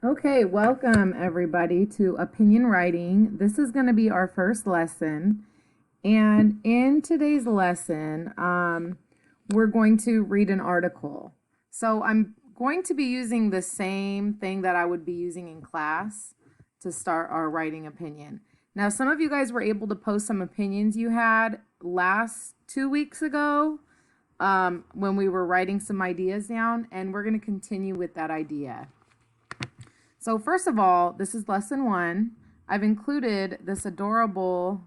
Okay, welcome everybody to Opinion Writing. This is going to be our first lesson. And in today's lesson, we're going to read an article. So I'm going to be using the same thing that I would be using in class to start our writing opinion. Now, some of you guys were able to post some opinions you had last 2 weeks ago when we were writing some ideas down, and we're going to continue with that idea. So first of all, this is lesson 1. I've included this adorable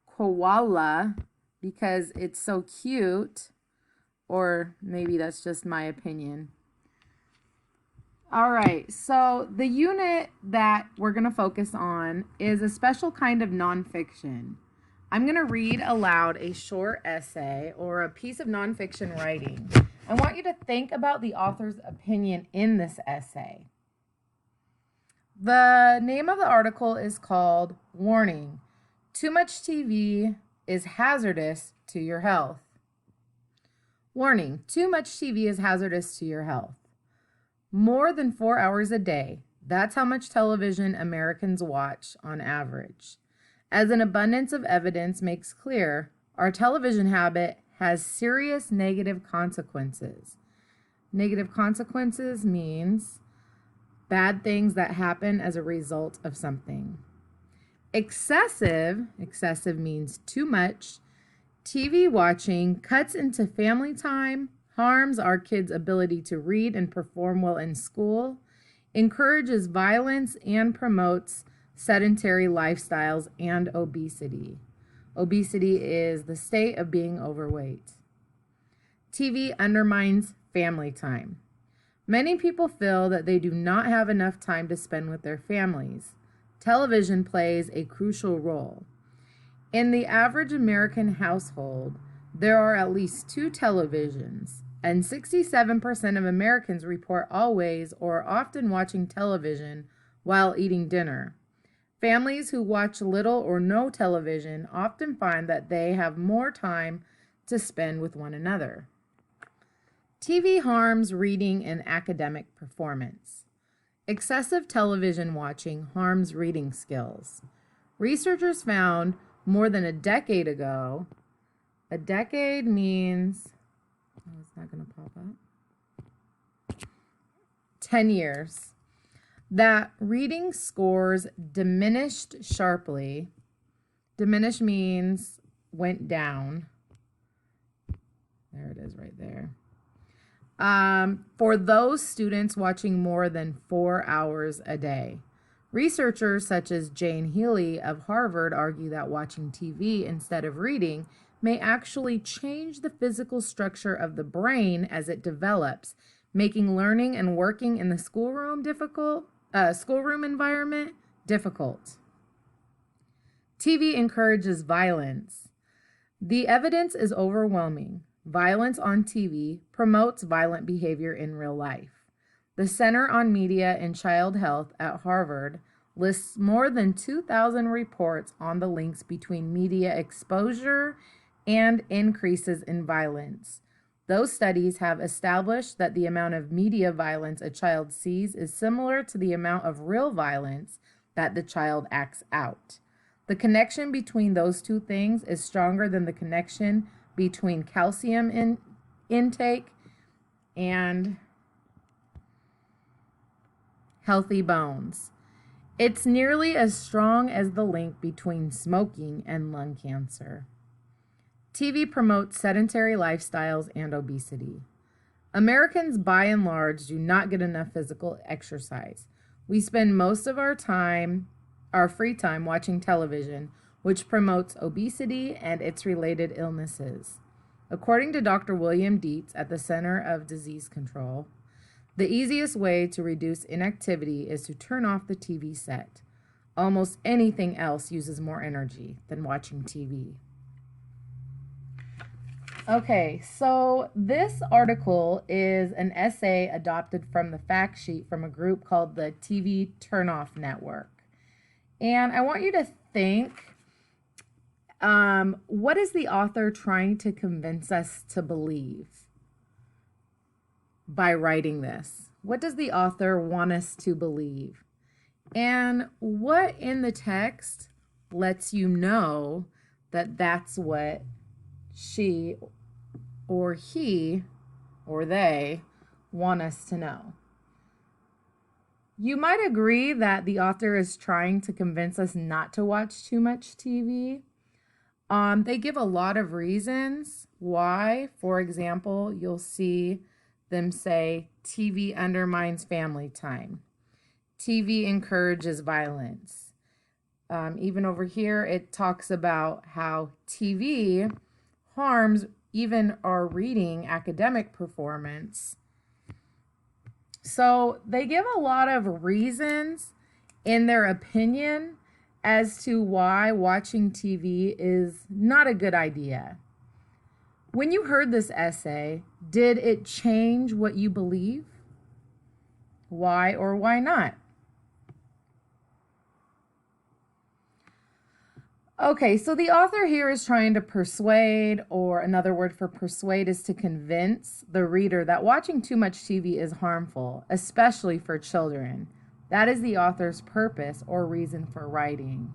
koala because it's so cute, or maybe that's just my opinion. All right, so the unit that we're going to focus on is a special kind of nonfiction. I'm going to read aloud a short essay or a piece of nonfiction writing. I want you to think about the author's opinion in this essay. The name of the article is called Warning: Too much TV is hazardous to your health. Warning: Too much TV is hazardous to your health. More than 4 hours a day. That's how much television Americans watch on average. As an abundance of evidence makes clear, our television habit has serious negative consequences. Negative consequences means bad things that happen as a result of something. Excessive means too much. TV watching cuts into family time, harms our kids' ability to read and perform well in school, encourages violence, and promotes sedentary lifestyles and obesity. Obesity is the state of being overweight. TV undermines family time. Many people feel that they do not have enough time to spend with their families. Television plays a crucial role. In the average American household, there are at least 2 televisions, and 67% of Americans report always or often watching television while eating dinner. Families who watch little or no television often find that they have more time to spend with one another. TV harms reading and academic performance. Excessive television watching harms reading skills. Researchers found more than a decade ago, a decade means, it's not going to pop up, 10 years, that reading scores diminished sharply. Diminished means went down. There it is right there. For those students watching more than 4 hours a day. Researchers such as Jane Healy of Harvard argue that watching TV instead of reading may actually change the physical structure of the brain as it develops, making learning and working in the schoolroom environment difficult. TV encourages violence. The evidence is overwhelming. Violence on TV promotes violent behavior in real life. The Center on Media and Child Health at Harvard lists more than 2,000 reports on the links between media exposure and increases in violence. Those studies have established that the amount of media violence a child sees is similar to the amount of real violence that the child acts out. The connection between those two things is stronger than the connection between calcium intake and healthy bones. It's nearly as strong as the link between smoking and lung cancer. TV promotes sedentary lifestyles and obesity. Americans, by and large, do not get enough physical exercise. We spend most of our free time, watching television, which promotes obesity and its related illnesses. According to Dr. William Dietz at the Center of Disease Control, the easiest way to reduce inactivity is to turn off the TV set. Almost anything else uses more energy than watching TV. Okay, so this article is an essay adopted from the fact sheet from a group called the TV Turnoff Network. And I want you to think, what is the author trying to convince us to believe by writing this? What does the author want us to believe? And what in the text lets you know that that's what she or he or they want us to know? You might agree that the author is trying to convince us not to watch too much TV. They give a lot of reasons why. For example, you'll see them say TV undermines family time. TV encourages violence. Even over here, it talks about how TV harms even our reading academic performance. So they give a lot of reasons in their opinion as to why watching TV is not a good idea. When you heard this essay, did it change what you believe? Why or why not? Okay, so the author here is trying to persuade, or another word for persuade is to convince the reader that watching too much TV is harmful, especially for children. That is the author's purpose or reason for writing.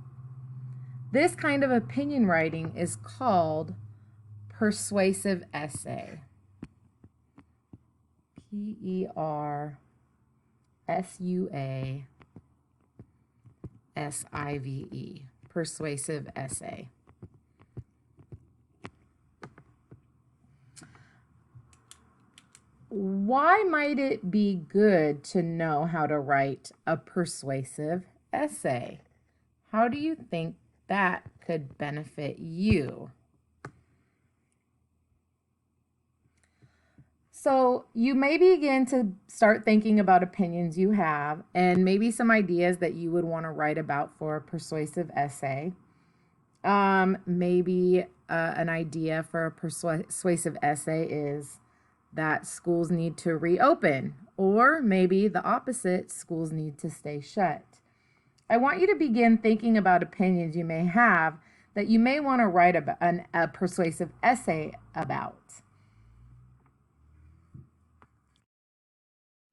This kind of opinion writing is called persuasive essay. Persuasive. Persuasive essay. Why might it be good to know how to write a persuasive essay? How do you think that could benefit you? So you may begin to start thinking about opinions you have and maybe some ideas that you would want to write about for a persuasive essay. Maybe an idea for a persuasive essay is that schools need to reopen, or maybe the opposite, schools need to stay shut. I want you to begin thinking about opinions you may have that you may want to write about a persuasive essay about.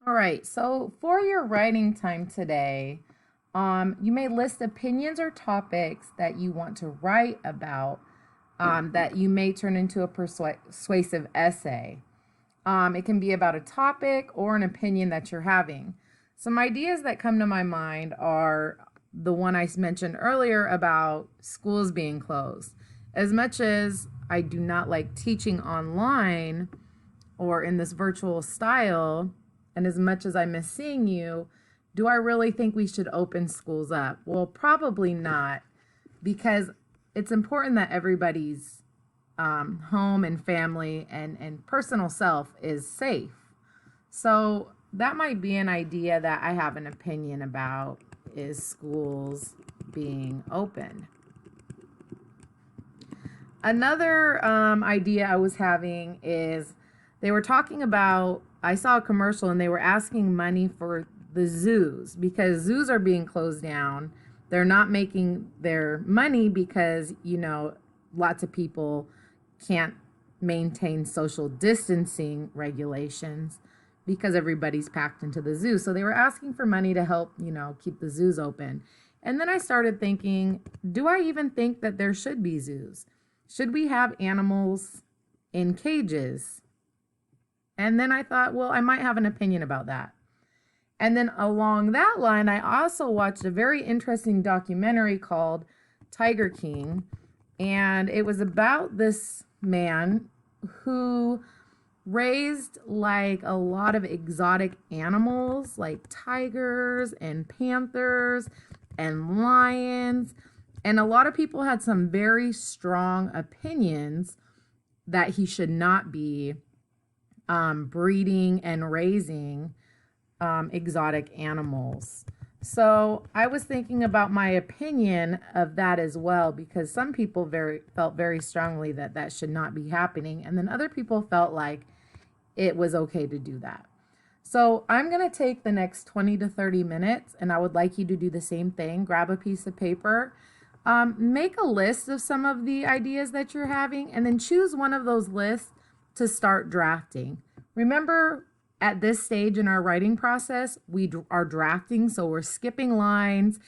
All right, so for your writing time today, you may list opinions or topics that you want to write about that you may turn into a persuasive essay. It can be about a topic or an opinion that you're having. Some ideas that come to my mind are the one I mentioned earlier about schools being closed. As much as I do not like teaching online or in this virtual style, and as much as I miss seeing you, do I really think we should open schools up? Well, probably not, because it's important that everybody's home and family and personal self is safe. So that might be an idea that I have an opinion about, is schools being open. Another idea I was having is they were talking about, I saw a commercial and they were asking money for the zoos because zoos are being closed down. They're not making their money because, lots of people can't maintain social distancing regulations because everybody's packed into the zoo. So they were asking for money to help, keep the zoos open. And then I started thinking, do I even think that there should be zoos? Should we have animals in cages? And then I thought, well, I might have an opinion about that. And then along that line, I also watched a very interesting documentary called Tiger King. And it was about this man who raised like a lot of exotic animals like tigers and panthers and lions. And a lot of people had some very strong opinions that he should not be breeding and raising exotic animals. So I was thinking about my opinion of that as well, because some people felt very strongly that that should not be happening, and then other people felt like it was okay to do that. So I'm going to take the next 20 to 30 minutes, and I would like you to do the same thing. Grab a piece of paper, make a list of some of the ideas that you're having, and then choose one of those lists to start drafting. Remember, At this stage in our writing process, we are drafting, so we're skipping lines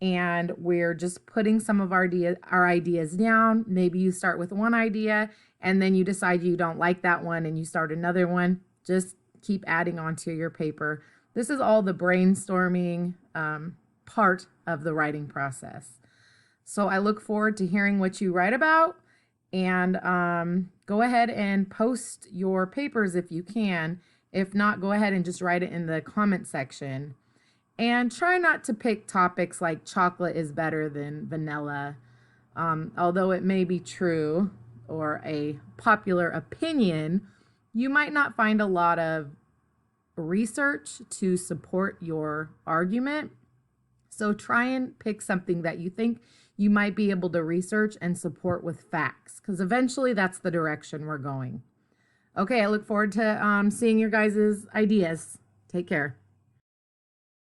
and we're just putting some of our ideas down. Maybe you start with one idea and then you decide you don't like that one and you start another one. Just keep adding onto your paper. This is all the brainstorming part of the writing process. So I look forward to hearing what you write about, and go ahead and post your papers if you can. If not, go ahead and just write it in the comment section. And try not to pick topics like chocolate is better than vanilla, although it may be true or a popular opinion. You might not find a lot of research to support your argument. So try and pick something that you think you might be able to research and support with facts, because eventually that's the direction we're going. Okay, I look forward to seeing your guys' ideas. Take care.